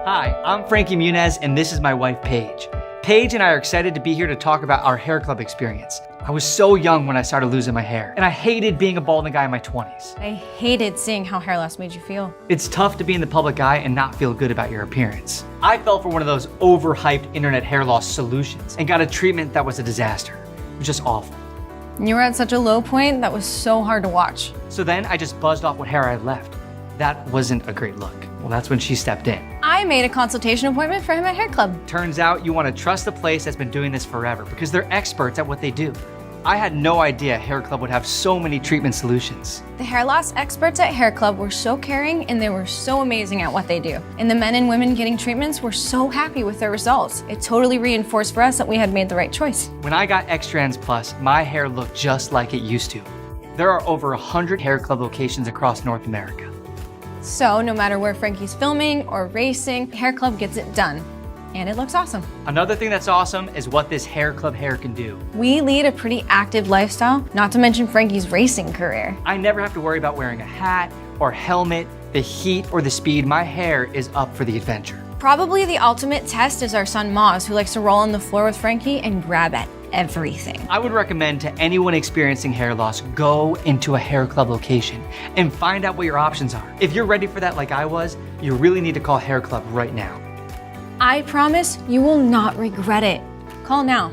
Hi, I'm Frankie Muniz, and this is my wife, Paige. Paige and I are excited to be here to talk about our hair club experience. I was so young when I started losing my hair, and I hated being a balding guy in my 20s. I hated seeing how hair loss made you feel. It's tough to be in the public eye and not feel good about your appearance. I fell for one of those overhyped internet hair loss solutions and got a treatment that was a disaster. It was just awful. You were at such a low point that was so hard to watch. So then I just buzzed off what hair I had left. That wasn't a great look. Well, that's when she stepped in. I made a consultation appointment for him at HairClub. Turns out you want to trust the place that's been doing this forever because they're experts at what they do. I had no idea HairClub would have so many treatment solutions. The hair loss experts at HairClub were so caring and they were so amazing at what they do. And the men and women getting treatments were so happy with their results. It totally reinforced for us that we had made the right choice. When I got X-Strands Plus, my hair looked just like it used to. There are over 100 HairClub locations across North America. So no matter where Frankie's filming or racing, HairClub gets it done. And it looks awesome. Another thing that's awesome is what this HairClub hair can do. We lead a pretty active lifestyle, not to mention Frankie's racing career. I never have to worry about wearing a hat or helmet, the heat or the speed. My hair is up for the adventure. Probably the ultimate test is our son Moz, who likes to roll on the floor with Frankie and grab at everything. I would recommend to anyone experiencing hair loss, go into a HairClub location and find out what your options are. If you're ready for that like I was, you really need to call HairClub right now. I promise you will not regret it. Call now.